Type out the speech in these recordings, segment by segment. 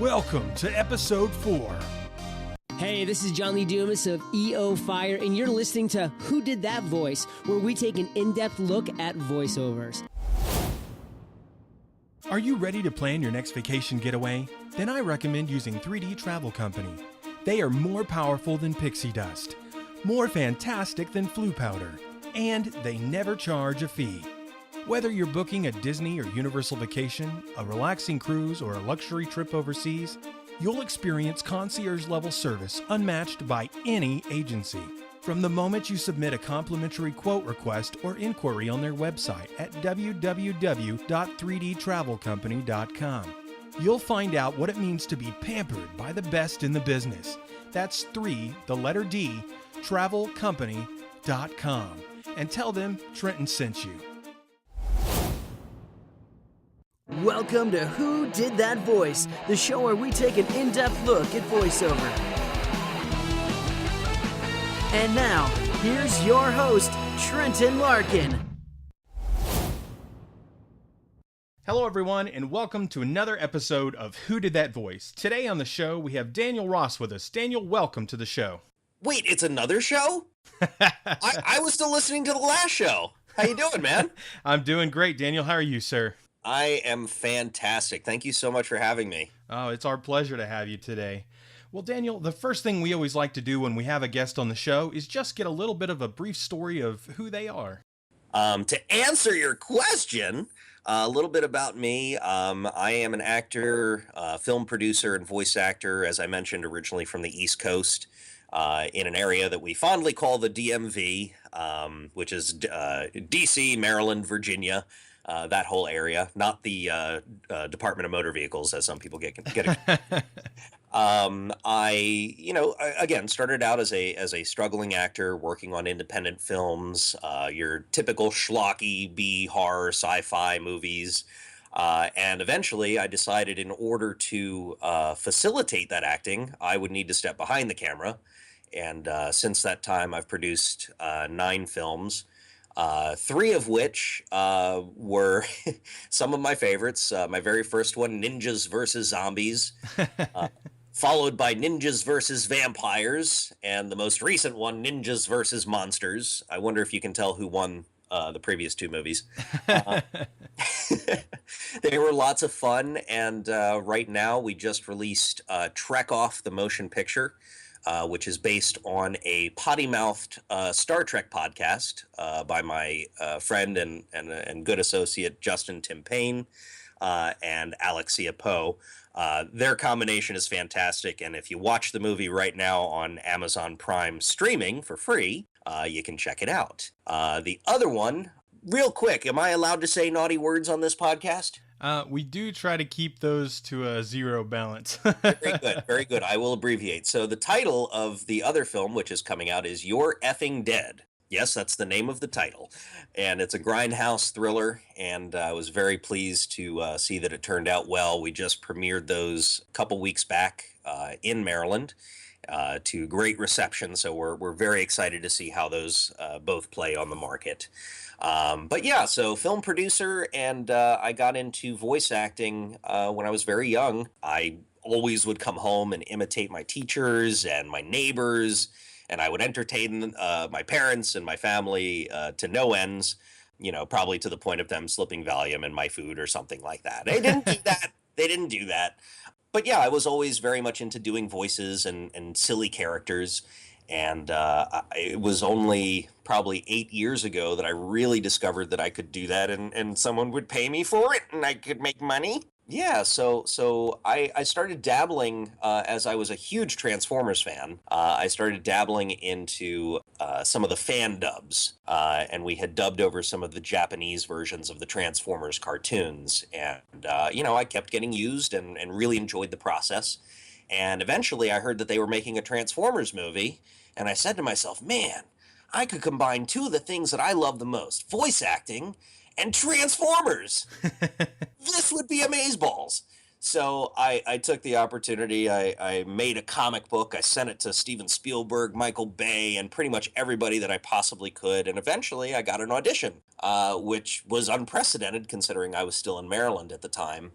Welcome to episode 4. Hey, this is John Lee Dumas of EO Fire, and you're listening to Who Did That Voice, where we take an in-depth look at voiceovers. Are you ready to plan your next vacation getaway? Then I recommend using 3D Travel Company. They are more powerful than pixie dust, more fantastic than flu powder, and they never charge a fee. Whether you're booking a Disney or Universal vacation, a relaxing cruise, or a luxury trip overseas, you'll experience concierge-level service unmatched by any agency. From the moment you submit a complimentary quote request or inquiry on their website at www.3dtravelcompany.com, you'll find out what it means to be pampered by the best in the business. That's 3, the letter D, travelcompany.com. And tell them Trenton sent you. Welcome to Who Did That Voice, the show where we take an in-depth look at voiceover. And now, here's your host, Trenton Larkin. Hello everyone, and welcome to another episode of Who Did That Voice. Today on the show, we have Daniel Ross with us. Daniel, welcome to the show. Wait, it's another show? I was still listening to the last show. How you doing, man? I'm doing great, Daniel. How are you, sir? I am fantastic. Thank you so much for having me. Oh, it's our pleasure to have you today. Well, Daniel, the first thing we always like to do when we have a guest on the show is just get a little bit of a brief story of who they are. To answer your question, a little bit about me. I am an actor, film producer, and voice actor, as I mentioned, originally from the East Coast, in an area that we fondly call the DMV, which is DC, Maryland, Virginia. That whole area, not the Department of Motor Vehicles, as some people get it. Again, started out as a struggling actor working on independent films, your typical schlocky B horror sci-fi movies, and eventually I decided in order to facilitate that acting, I would need to step behind the camera, and since that time I've produced 9 films. 3 of which were some of my favorites. My very first one, Ninjas vs. Zombies, followed by Ninjas vs. Vampires, and the most recent one, Ninjas vs. Monsters. I wonder if you can tell who won the previous 2 movies. They were lots of fun, and right now we just released Trek Off, the motion picture, which is based on a potty-mouthed Star Trek podcast by my friend and good associate Justin Tim Payne and Alexia Poe. Their combination is fantastic, and if you watch the movie right now on Amazon Prime streaming for free, you can check it out. The other one, real quick, am I allowed to say naughty words on this podcast? We do try to keep those to a 0 balance. Very good, very good. I will abbreviate. So the title of the other film, which is coming out, is You're Effing Dead. Yes, that's the name of the title. And it's a grindhouse thriller, and I was very pleased to see that it turned out well. We just premiered those a couple weeks back in Maryland to great reception, so we're very excited to see how those both play on the market. But yeah, so film producer, and I got into voice acting when I was very young. I always would come home and imitate my teachers and my neighbors, and I would entertain my parents and my family to no ends, probably to the point of them slipping Valium in my food or something like that. They didn't do that. They didn't do that. But yeah, I was always very much into doing voices and silly characters. And it was only probably 8 years ago that I really discovered that I could do that, and someone would pay me for it, and I could make money. Yeah, so I started dabbling as I was a huge Transformers fan. I started dabbling into some of the fan dubs, and we had dubbed over some of the Japanese versions of the Transformers cartoons. And, I kept getting used and really enjoyed the process. And eventually I heard that they were making a Transformers movie, and I said to myself, man, I could combine 2 of the things that I love the most, voice acting and Transformers. This would be amazeballs. So I took the opportunity. I made a comic book. I sent it to Steven Spielberg, Michael Bay, and pretty much everybody that I possibly could. And eventually I got an audition, which was unprecedented considering I was still in Maryland at the time.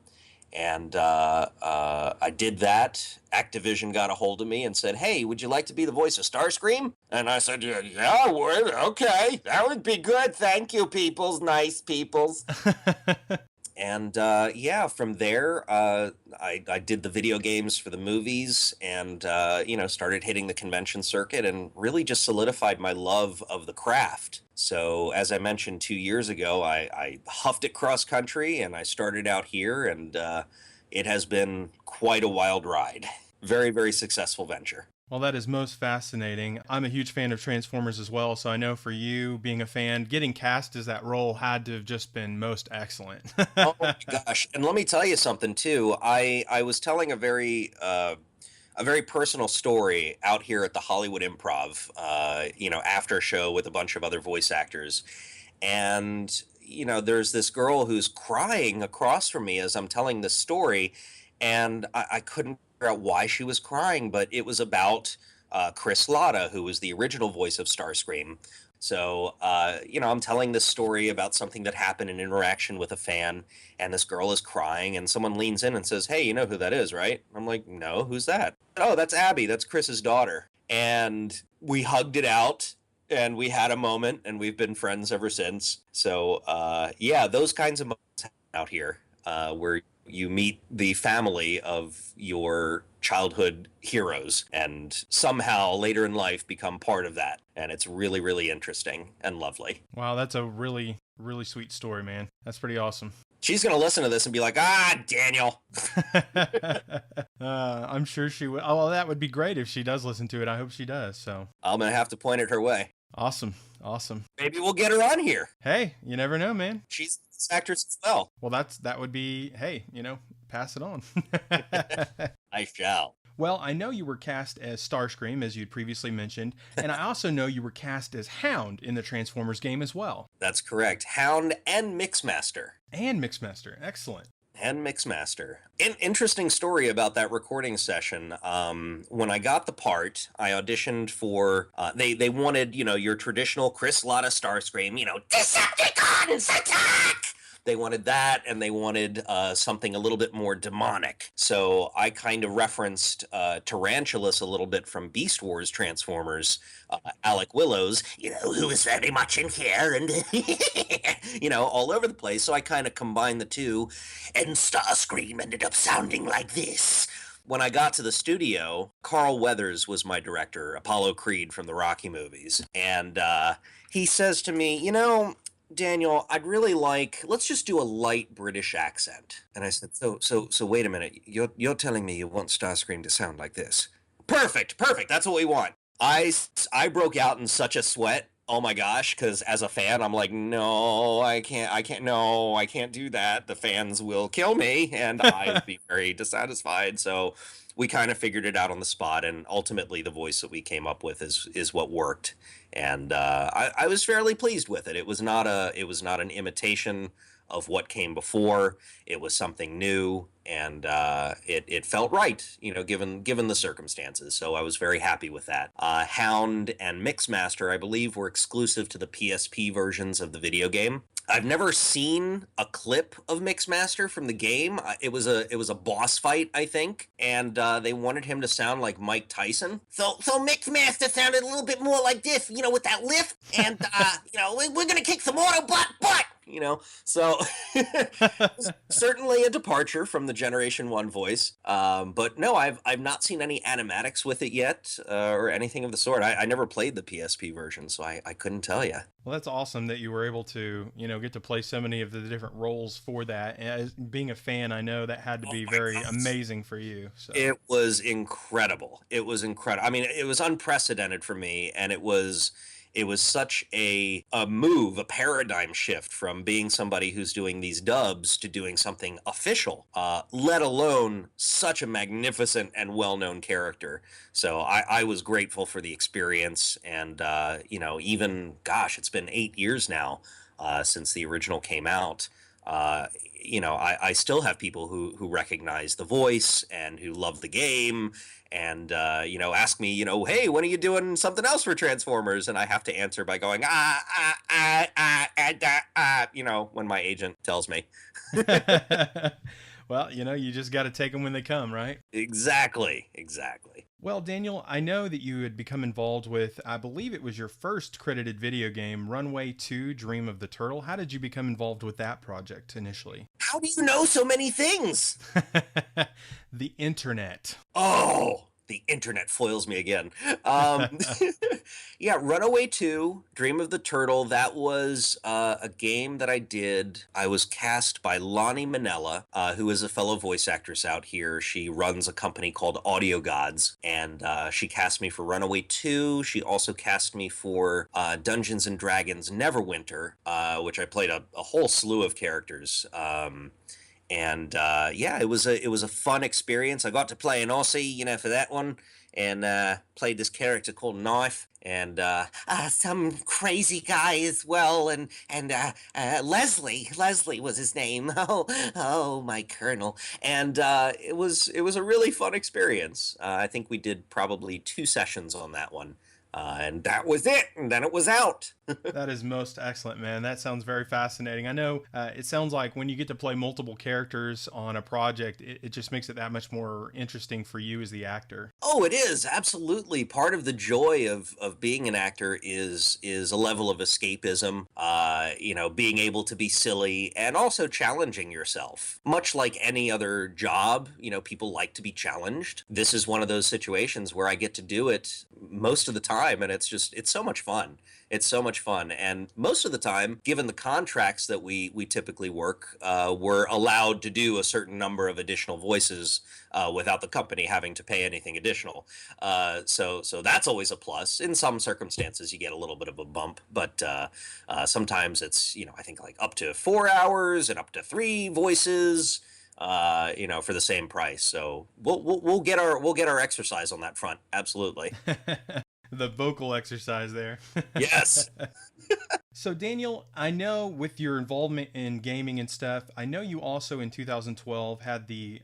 And I did that. Activision got a hold of me and said, "Hey, would you like to be the voice of Starscream?" And I said, "Yeah, I would. Okay, that would be good. Thank you, peoples. Nice peoples." And yeah, from there, I did the video games for the movies, and started hitting the convention circuit, and really just solidified my love of the craft. So as I mentioned 2 years ago, I huffed it cross country, and I started out here, and it has been quite a wild ride. Very, very successful venture. Well, that is most fascinating. I'm a huge fan of Transformers as well, so I know for you, being a fan, getting cast as that role had to have just been most excellent. Oh my gosh! And let me tell you something too. I was telling a very personal story out here at the Hollywood Improv, after show with a bunch of other voice actors, and there's this girl who's crying across from me as I'm telling this story, and I couldn't figure out why she was crying, but it was about Chris Latta, who was the original voice of Starscream. So, I'm telling this story about something that happened in interaction with a fan, and this girl is crying, and someone leans in and says, "Hey, you know who that is, right?" I'm like, "No, who's that?" "Oh, that's Abby. That's Chris's daughter." And we hugged it out, and we had a moment, and we've been friends ever since. So, yeah, those kinds of moments happen out here, where you meet the family of your childhood heroes and somehow later in life become part of that. And it's really, really interesting and lovely. Wow, that's a really, really sweet story, man. That's pretty awesome. She's going to listen to this and be like, Daniel. I'm sure she would. Oh, well, that would be great if she does listen to it. I hope she does. So I'm going to have to point it her way. Awesome. Awesome. Maybe we'll get her on here. Hey, you never know, man. She's an actress as well. Well, that would be, hey, pass it on. I shall. Well, I know you were cast as Starscream, as you'd previously mentioned, and I also know you were cast as Hound in the Transformers game as well. That's correct. Hound and Mixmaster. And Mixmaster. Excellent. And Mixmaster. An interesting story about that recording session. When I got the part, I auditioned for, they wanted, your traditional Chris Latta Starscream, Decepticons attack! They wanted that, and they wanted something a little bit more demonic. So I kind of referenced Tarantulas a little bit from Beast Wars Transformers, Alec Willows, who is very much in here, and, all over the place. So I kind of combined the two, and Starscream ended up sounding like this. When I got to the studio, Carl Weathers was my director, Apollo Creed from the Rocky movies. And he says to me, "Daniel, I'd really let's just do a light British accent." And I said, so wait a minute. You're telling me you want Starscream to sound like this? Perfect. That's what we want. I broke out in such a sweat. Oh my gosh. Cause as a fan, I'm like, no, I can't do that. The fans will kill me and I'd be very dissatisfied. So we kind of figured it out on the spot, and ultimately the voice that we came up with is what worked. And I was fairly pleased with it. It was not an imitation of what came before. It was something new, and it felt right, given the circumstances. So I was very happy with that. Hound and Mixmaster, I believe, were exclusive to the PSP versions of the video game. I've never seen a clip of Mixmaster from the game. It was a boss fight, I think, and they wanted him to sound like Mike Tyson. So Mixmaster sounded a little bit more like this, with that lift, and we're gonna kick some Autobot butt. So certainly a departure from the Generation 1 voice. But no, I've not seen any animatics with it yet, or anything of the sort. I never played the PSP version, so I couldn't tell you. Well, that's awesome that you were able to, get to play so many of the different roles for that. As being a fan, I know that had to be very amazing for you. So. It was incredible. I mean, it was unprecedented for me, and it was such a move, a paradigm shift from being somebody who's doing these dubs to doing something official, let alone such a magnificent and well-known character. So I was grateful for the experience, and, it's been 8 years now since the original came out. I still have people who recognize the voice and who love the game and, ask me, hey, when are you doing something else for Transformers? And I have to answer by going, when my agent tells me. Well, you just got to take them when they come, right? Exactly, exactly. Well, Daniel, I know that you had become involved with, I believe it was your first credited video game, Runway 2 Dream of the Turtle. How did you become involved with that project initially? How do you know so many things? The internet. Oh, the internet foils me again. Um, yeah, Runaway 2, Dream of the Turtle, that was a game that I did. I was cast by Lonnie Minella, who is a fellow voice actress out here. She runs a company called Audio Gods, and she cast me for Runaway 2. She also cast me for Dungeons and Dragons Neverwinter, which I played a whole slew of characters. And yeah, it was a fun experience. I got to play an Aussie, for that one, and played this character called Knife, and some crazy guy as well, and Leslie was his name. Oh, my colonel, and it was a really fun experience. I think we did probably 2 sessions on that one. And that was it, and then it was out. That is most excellent, man. That sounds very fascinating. I know it sounds like when you get to play multiple characters on a project, it just makes it that much more interesting for you as the actor. Oh, it is absolutely part of the joy of being an actor is a level of escapism. Being able to be silly and also challenging yourself. Much like any other job, people like to be challenged. This is one of those situations where I get to do it most of the time, and it's so much fun. It's so much fun. And most of the time, given the contracts that we typically work, we're allowed to do a certain number of additional voices without the company having to pay anything additional. So that's always a plus. In some circumstances, you get a little bit of a bump, but sometimes it's, I think like up to 4 hours and up to 3 voices. For the same price. So we'll get our exercise on that front. Absolutely. The vocal exercise there. Yes. So Daniel, I know with your involvement in gaming and stuff, I know you also in 2012 had the,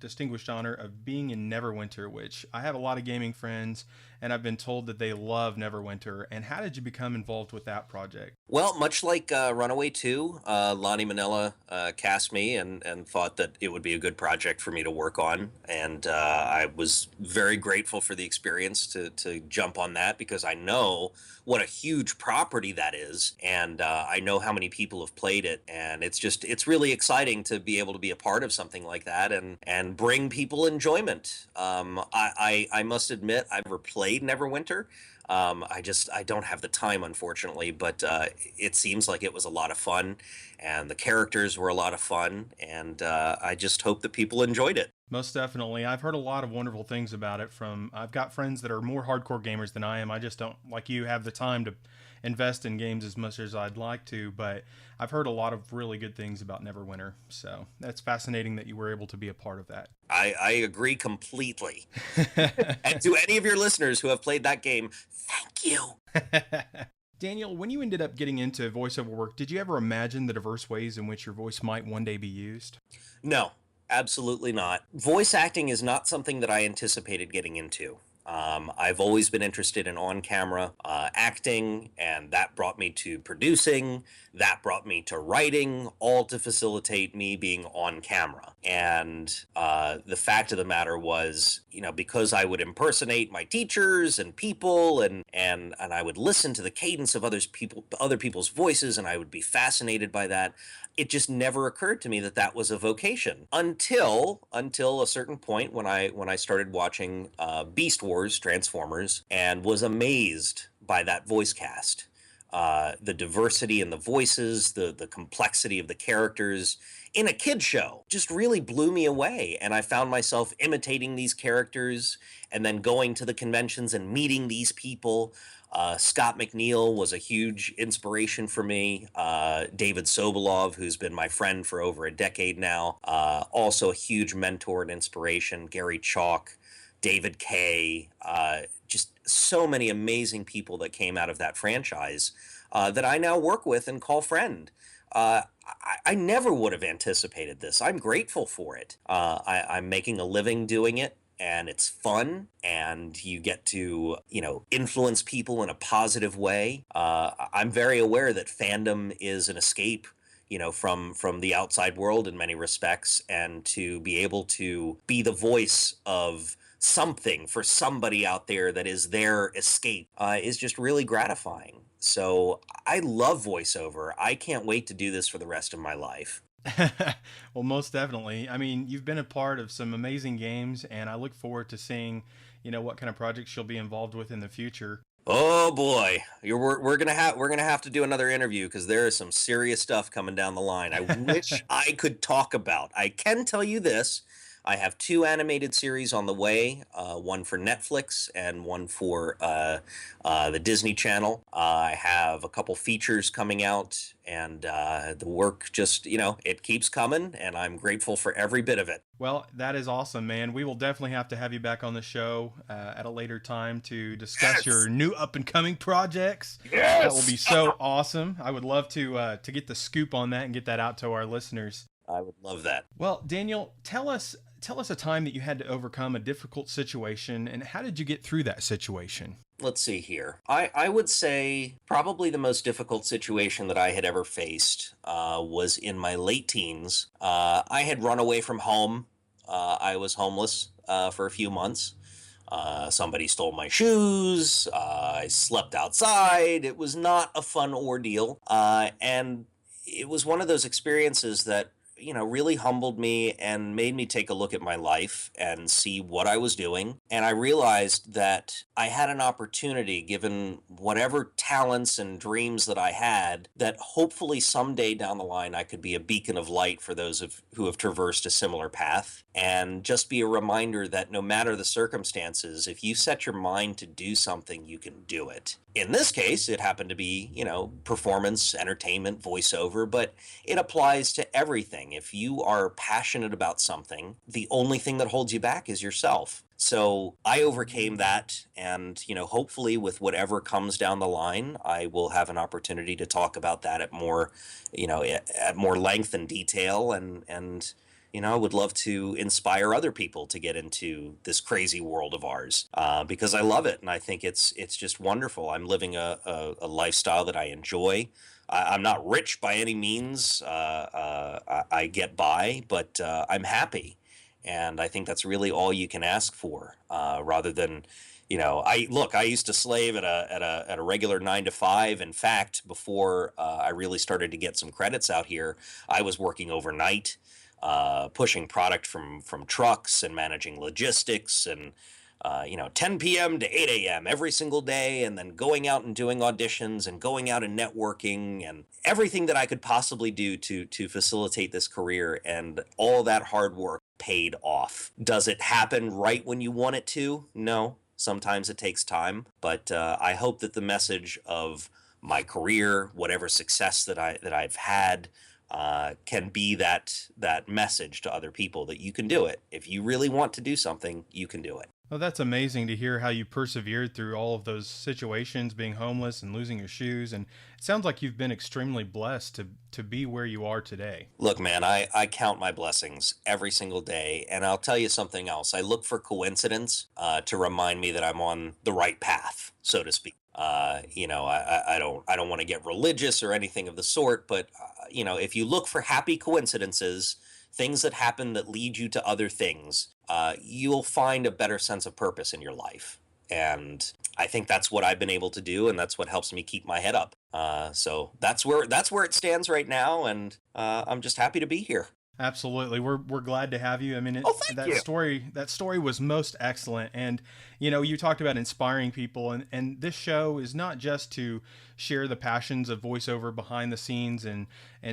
distinguished honor of being in Neverwinter, which I have a lot of gaming friends and I've been told that they love Neverwinter. And how did you become involved with that project? Well, much like Runaway 2, Lonnie Minella cast me and thought that it would be a good project for me to work on. And I was very grateful for the experience to jump on that because I know what a huge property that is. And I know how many people have played it. And it's really exciting to be able to be a part of something like that and bring people enjoyment. I must admit, I've never played Neverwinter. I don't have the time, unfortunately, but it seems like it was a lot of fun, and the characters were a lot of fun, and I just hope that people enjoyed it. Most definitely. I've heard a lot of wonderful things about it I've got friends that are more hardcore gamers than I am. I just don't, like you, have the time to invest in games as much as I'd like to, but I've heard a lot of really good things about Neverwinter. So that's fascinating that you were able to be a part of that. I agree completely. And to any of your listeners who have played that game, thank you. Daniel, when you ended up getting into voiceover work, did you ever imagine the diverse ways in which your voice might one day be used? No, absolutely not. Voice acting is not something that I anticipated getting into. I've always been interested in on-camera acting, and that brought me to producing, that brought me to writing, all to facilitate me being on camera. And the fact of the matter was, because I would impersonate my teachers and people, and I would listen to the cadence of other people's voices, and I would be fascinated by that. It just never occurred to me that that was a vocation until a certain point when I started watching Beast Wars Transformers and was amazed by that voice cast. The diversity in the voices, the complexity of the characters in a kid show just really blew me away. And I found myself imitating these characters and then going to the conventions and meeting these people. Scott McNeil was a huge inspiration for me. David Sobolov, who's been my friend for over a decade now, also a huge mentor and inspiration. Gary Chalk, David Kay, just so many amazing people that came out of that franchise that I now work with and call friend. I never would have anticipated this. I'm grateful for it. I'm making a living doing it, and it's fun, and you get to, influence people in a positive way. I'm very aware that fandom is an escape. from the outside world in many respects, and to be able to be the voice of something for somebody out there that is their escape is just really gratifying. So I love voiceover. I can't wait to do this for the rest of my life. Well, most definitely. I mean, you've been a part of some amazing games, and I look forward to seeing, what kind of projects you'll be involved with in the future. Oh boy, we're gonna have to do another interview because there is some serious stuff coming down the line. I wish I could talk about. I can tell you this: I have two animated series on the way, one for Netflix and one for the Disney Channel. I have a couple features coming out, and the work just it keeps coming, and I'm grateful for every bit of it. Well, that is awesome, man. We will definitely have to have you back on the show at a later time to discuss Yes. your new up and coming projects. That will Yes. be so awesome. I would love to get the scoop on that and get that out to our listeners. I would love that. Well, Daniel, tell us a time that you had to overcome a difficult situation, and how did you get through that situation? Let's see here. I would say probably the most difficult situation that I had ever faced was in my late teens. I had run away from home. I was homeless for a few months. Somebody stole my shoes. I slept outside. It was not a fun ordeal. And it was one of those experiences that really humbled me and made me take a look at my life and see what I was doing. And I realized that I had an opportunity, given whatever talents and dreams that I had, that hopefully someday down the line I could be a beacon of light for those who have traversed a similar path, and just be a reminder that no matter the circumstances, if you set your mind to do something, you can do it. In this case, it happened to be, performance, entertainment, voiceover, but it applies to everything. If you are passionate about something, the only thing that holds you back is yourself. So I overcame that, and hopefully with whatever comes down the line, I will have an opportunity to talk about that at more, at more length and detail, and I would love to inspire other people to get into this crazy world of ours, because I love it, and I think it's just wonderful. I'm living a lifestyle that I enjoy. I'm not rich by any means. I get by, but I'm happy, and I think that's really all you can ask for, rather than. I used to slave at a regular 9 to 5. In fact, before I really started to get some credits out here, I was working overnight, pushing product from trucks and managing logistics, and 10 p.m. to 8 a.m. every single day, and then going out and doing auditions and going out and networking and everything that I could possibly do to facilitate this career. And all that hard work paid off. Does it happen right when you want it to? No. Sometimes it takes time, but I hope that the message of my career, whatever success that I've had, can be that message to other people that you can do it. If you really want to do something, you can do it. Well, that's amazing to hear how you persevered through all of those situations, being homeless and losing your shoes. And it sounds like you've been extremely blessed to be where you are today. Look, man, I count my blessings every single day, and I'll tell you something else. I look for coincidence to remind me that I'm on the right path, so to speak. I don't want to get religious or anything of the sort, but if you look for happy coincidences, things that happen that lead you to other things, you'll find a better sense of purpose in your life. And I think that's what I've been able to do, and that's what helps me keep my head up. So that's where it stands right now, and I'm just happy to be here. Absolutely. We're glad to have you. I mean, Oh, thank that you. story was most excellent. And, you talked about inspiring people, and this show is not just to share the passions of voiceover behind the scenes and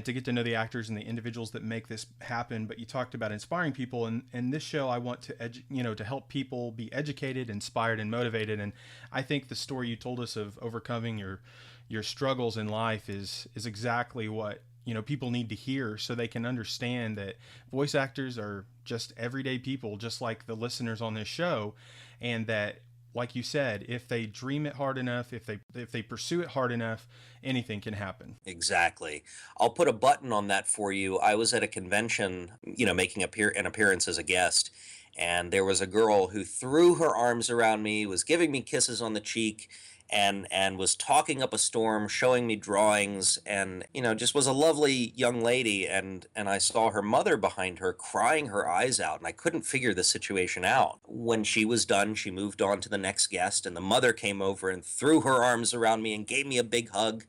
to get to know the actors and the individuals that make this happen, but you talked about inspiring people. And this show, I want to, to help people be educated, inspired, and motivated. And I think the story you told us of overcoming your struggles in life is exactly what people need to hear, so they can understand that voice actors are just everyday people, just like the listeners on this show, and that, like you said, if they dream it hard enough, if they pursue it hard enough, anything can happen. Exactly. I'll put a button on that for you. I was at a convention, making an appearance as a guest, and there was a girl who threw her arms around me, was giving me kisses on the cheek, and was talking up a storm, showing me drawings, and just was a lovely young lady. And I saw her mother behind her crying her eyes out, and I couldn't figure the situation out. When she was done, she moved on to the next guest, and the mother came over and threw her arms around me and gave me a big hug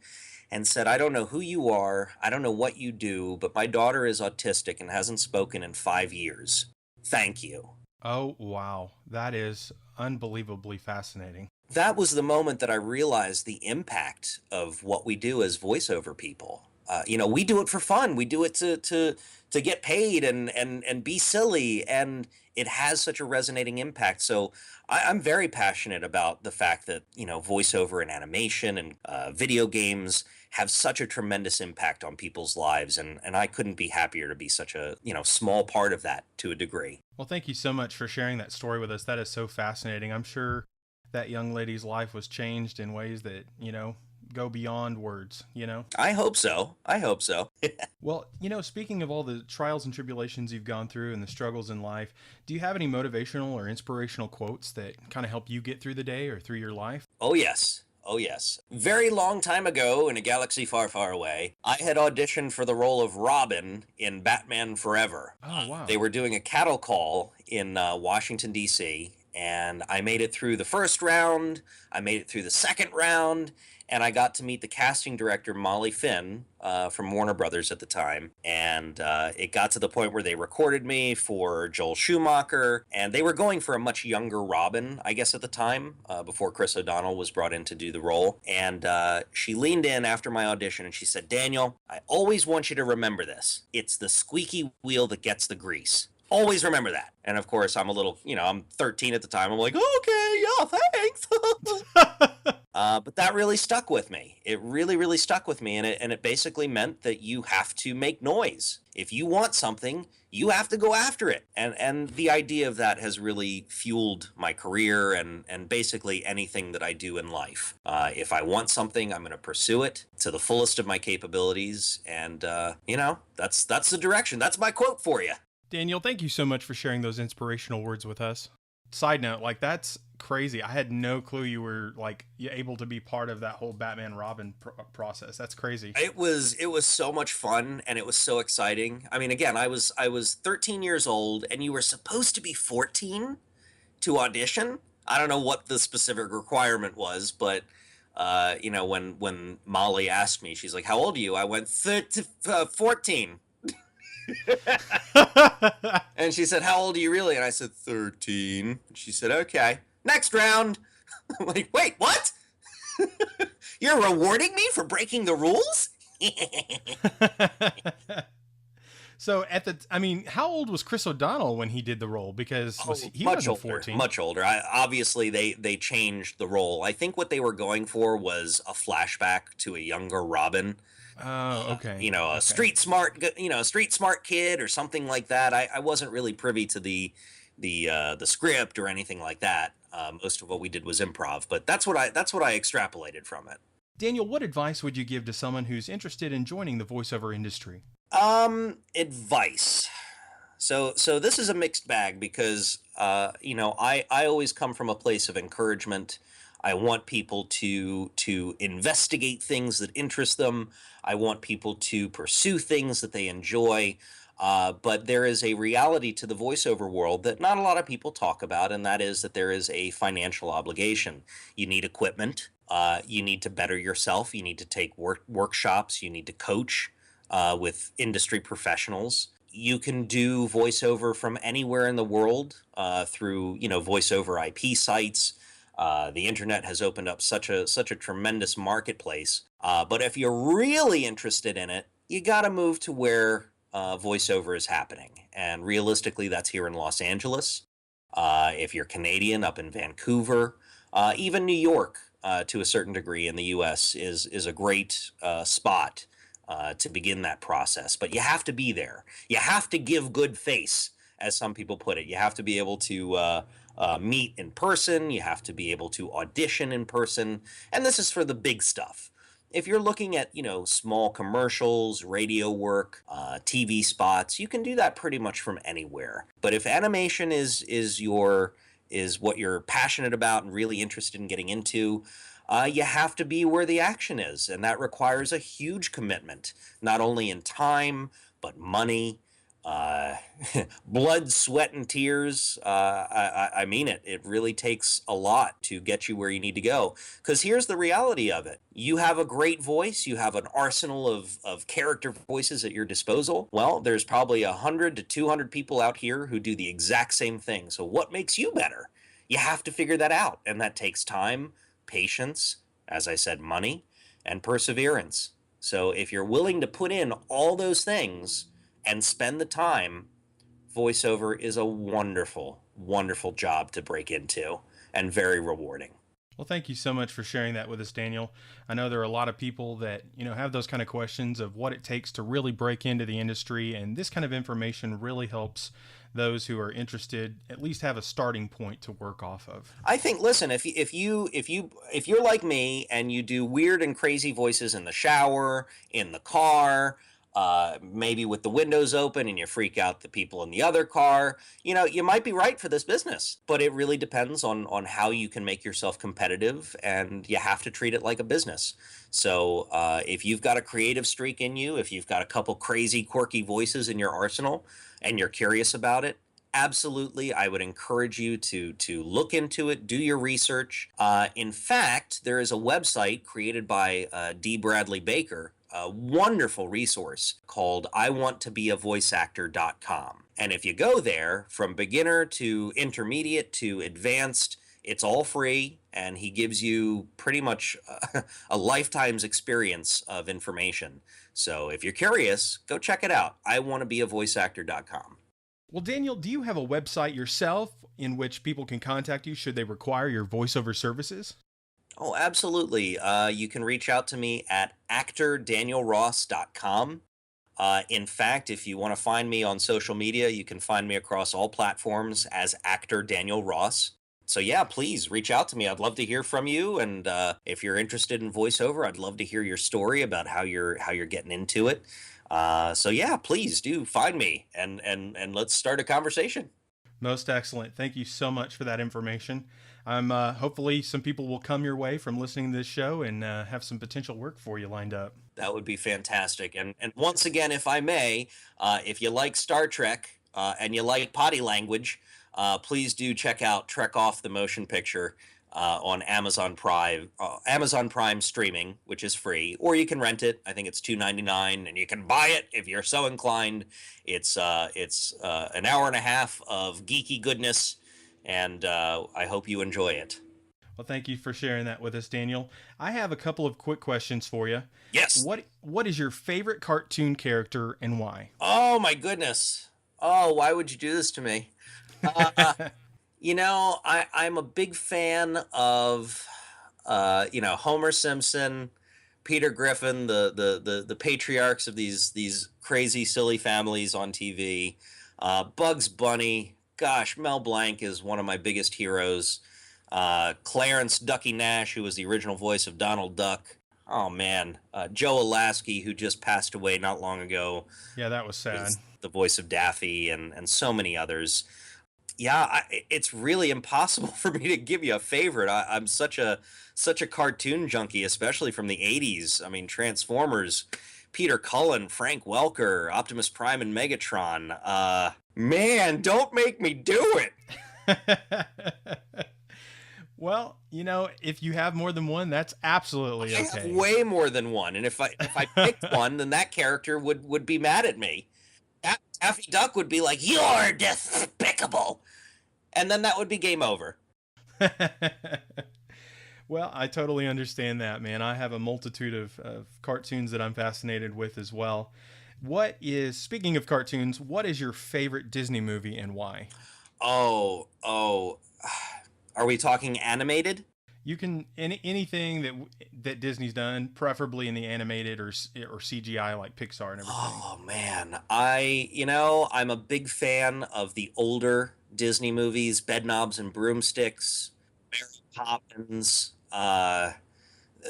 and said, "I don't know who you are, I don't know what you do, but my daughter is autistic and hasn't spoken in 5 years. Thank you." Oh, wow. That is unbelievably fascinating. That was the moment that I realized the impact of what we do as voiceover people. We do it for fun. We do it to get paid and be silly, and it has such a resonating impact. So I'm very passionate about the fact that voiceover and animation and video games have such a tremendous impact on people's lives, and I couldn't be happier to be such a small part of that to a degree. Well, thank you so much for sharing that story with us. That is so fascinating. I'm sure that young lady's life was changed in ways that, go beyond words. I hope so. I hope so. Well, speaking of all the trials and tribulations you've gone through and the struggles in life, do you have any motivational or inspirational quotes that kind of help you get through the day or through your life? Oh, yes. Oh, yes. Very long time ago in a galaxy far, far away, I had auditioned for the role of Robin in Batman Forever. Oh, wow. They were doing a cattle call in Washington, D.C., and I made it through the first round, I made it through the second round, and I got to meet the casting director, Molly Finn, from Warner Brothers at the time. And it got to the point where they recorded me for Joel Schumacher, and they were going for a much younger Robin, I guess, at the time, before Chris O'Donnell was brought in to do the role. And she leaned in after my audition and she said, "Daniel, I always want you to remember this. It's the squeaky wheel that gets the grease. Always remember that." And of course, I'm a little, I'm 13 at the time. I'm like, "Okay, yeah, thanks." But that really stuck with me. It really, really stuck with me. And it basically meant that you have to make noise. If you want something, you have to go after it. And the idea of that has really fueled my career and basically anything that I do in life. If I want something, I'm going to pursue it to the fullest of my capabilities. And, that's the direction. That's my quote for you. Daniel, thank you so much for sharing those inspirational words with us. Side note, that's crazy. I had no clue you were able to be part of that whole Batman Robin process. That's crazy. It was so much fun, and it was so exciting. I mean, again, I was 13 years old, and you were supposed to be 14 to audition. I don't know what the specific requirement was, but when Molly asked me, she's like, "How old are you?" I went 14. And she said, "How old are you really?" And I said, 13. She said, "Okay, next round." I'm like, "Wait, what?" "You're rewarding me for breaking the rules?" So how old was Chris O'Donnell when he did the role? Because he much wasn't older, 14. much older. Obviously, they changed the role. I think what they were going for was a flashback to a younger Robin. Oh, okay. A street smart kid or something like that. I wasn't really privy to the script or anything like that. Most of what we did was improv, but that's what I extrapolated from it. Daniel, what advice would you give to someone who's interested in joining the voiceover industry? Advice. So this is a mixed bag because I always come from a place of encouragement. I want people to investigate things that interest them. I want people to pursue things that they enjoy. But there is a reality to the voiceover world that not a lot of people talk about, and that is that there is a financial obligation. You need equipment. You need to better yourself. You need to take workshops. You need to coach with industry professionals. You can do voiceover from anywhere in the world through voiceover IP sites. The internet has opened up such a tremendous marketplace. But if you're really interested in it, you got to move to where voiceover is happening. And realistically, that's here in Los Angeles. If you're Canadian, up in Vancouver, even New York, to a certain degree in the U.S. is a great spot to begin that process. But you have to be there. You have to give good face, as some people put it. You have to be able to meet in person. You have to be able to audition in person. And this is for the big stuff. If you're looking at, small commercials, radio work, TV spots, you can do that pretty much from anywhere. But if animation is what you're passionate about and really interested in getting into, you have to be where the action is, and that requires a huge commitment, not only in time, but money, uh, blood, sweat, and tears. I mean it. It really takes a lot to get you where you need to go. Because here's the reality of it. You have a great voice. You have an arsenal of character voices at your disposal. Well, there's probably 100 to 200 people out here who do the exact same thing. So what makes you better? You have to figure that out. And that takes time, patience, as I said, money, and perseverance. So if you're willing to put in all those things and spend the time, voiceover is a wonderful, wonderful job to break into and very rewarding. Well, thank you so much for sharing that with us, Daniel. I know there are a lot of people that, have those kind of questions of what it takes to really break into the industry, and this kind of information really helps those who are interested at least have a starting point to work off of. I think, listen, if you're like me and you do weird and crazy voices in the shower, in the car, maybe with the windows open and you freak out the people in the other car, you might be right for this business, but it really depends on how you can make yourself competitive, and you have to treat it like a business. So if you've got a creative streak in you, if you've got a couple crazy, quirky voices in your arsenal and you're curious about it, absolutely, I would encourage you to look into it, do your research. In fact, there is a website created by D. Bradley Baker, a wonderful resource called iwanttobeavoiceactor.com. And if you go there, from beginner to intermediate to advanced, it's all free, and he gives you pretty much a lifetime's experience of information. So if you're curious, go check it out. iwanttobeavoiceactor.com. Well, Daniel, do you have a website yourself in which people can contact you should they require your voiceover services? Oh, absolutely. You can reach out to me at actordanielross.com. In fact, if you want to find me on social media, you can find me across all platforms as Actor Daniel Ross. So yeah, please reach out to me. I'd love to hear from you. And if you're interested in voiceover, I'd love to hear your story about how you're getting into it. So yeah, please do find me and let's start a conversation. Most excellent. Thank you so much for that information. Hopefully some people will come your way from listening to this show and have some potential work for you lined up. That would be fantastic. And once again, if I may, if you like Star Trek and you like potty language, please do check out Trek Off the Motion Picture on Amazon Prime streaming, which is free, or you can rent it. I think it's $2.99, and you can buy it if you're so inclined. It's an hour and a half of geeky goodness, and I hope you enjoy it. Well, thank you for sharing that with us, Daniel. I have a couple of quick questions for you. Yes. What is your favorite cartoon character and why? Oh my goodness. Oh, why would you do this to me? I'm a big fan of, Homer Simpson, Peter Griffin, the patriarchs of these crazy, silly families on TV. Bugs Bunny. Gosh, Mel Blanc is one of my biggest heroes. Clarence Ducky Nash, who was the original voice of Donald Duck. Oh, man. Joe Alasky, who just passed away not long ago. Yeah, that was sad. The voice of Daffy and so many others. Yeah, it's really impossible for me to give you a favorite. I'm such a cartoon junkie, especially from the 80s. I mean, Transformers, Peter Cullen, Frank Welker, Optimus Prime, and Megatron. Man, don't make me do it. Well, if you have more than one, that's absolutely okay. I have way more than one, and if I picked one, then that character would be mad at me. Daffy Duck would be like, "You're despicable," and then that would be game over. Well, I totally understand that, man. I have a multitude of cartoons that I'm fascinated with as well. Speaking of cartoons, what is your favorite Disney movie and why? Oh, are we talking animated? You can anything that Disney's done, preferably in the animated or CGI like Pixar and everything. Oh man, I'm a big fan of the older Disney movies, Bedknobs and Broomsticks, Mary Poppins.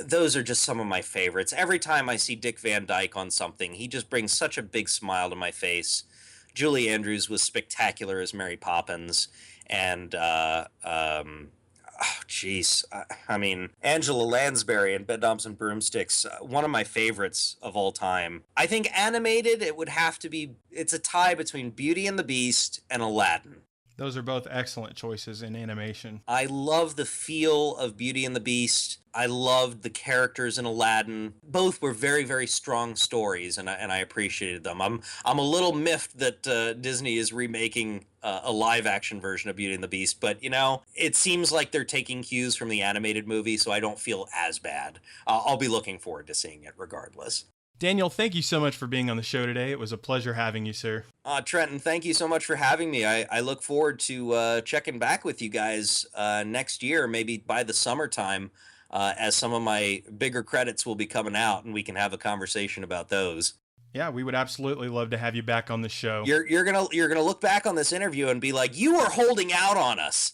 Those are just some of my favorites. Every time I see Dick Van Dyke on something, he just brings such a big smile to my face. Julie Andrews was spectacular as Mary Poppins, and Jeez. I mean, Angela Lansbury and Bedknobs and Broomsticks, one of my favorites of all time. I think animated, it would have to be, it's a tie between Beauty and the Beast and Aladdin. Those are both excellent choices in animation. I love the feel of Beauty and the Beast. I loved the characters in Aladdin. Both were very, very strong stories, and I appreciated them. I'm a little miffed that Disney is remaking a live-action version of Beauty and the Beast, but, you know, it seems like they're taking cues from the animated movie, so I don't feel as bad. I'll be looking forward to seeing it regardless. Daniel, thank you so much for being on the show today. It was a pleasure having you, sir. Trenton, thank you so much for having me. I look forward to checking back with you guys next year, maybe by the summertime, as some of my bigger credits will be coming out, and we can have a conversation about those. Yeah, we would absolutely love to have you back on the show. You're gonna look back on this interview and be like, you were holding out on us.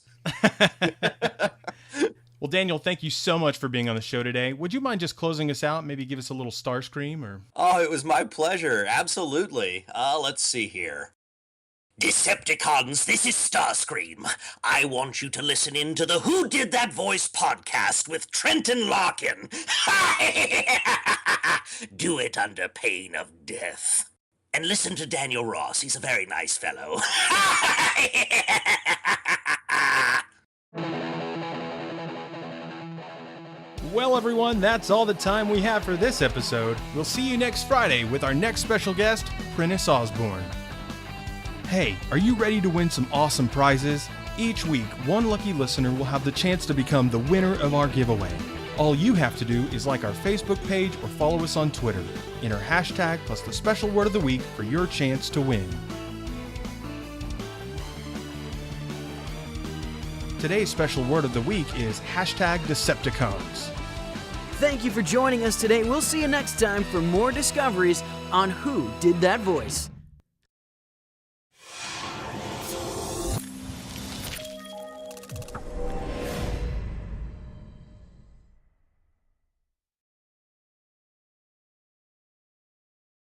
Well, Daniel, thank you so much for being on the show today. Would you mind just closing us out? Maybe give us a little Starscream or... Oh, it was my pleasure. Absolutely. Let's see here. Decepticons, this is Starscream. I want you to listen in to the Who Did That Voice podcast with Trenton Larkin. Do it under pain of death. And listen to Daniel Ross. He's a very nice fellow. Well, everyone, that's all the time we have for this episode. We'll see you next Friday with our next special guest, Prentice Osborne. Hey, are you ready to win some awesome prizes? Each week, one lucky listener will have the chance to become the winner of our giveaway. All you have to do is like our Facebook page or follow us on Twitter. Enter hashtag plus the special word of the week for your chance to win. Today's special word of the week is hashtag Decepticons. Thank you for joining us today. We'll see you next time for more discoveries on Who Did That Voice.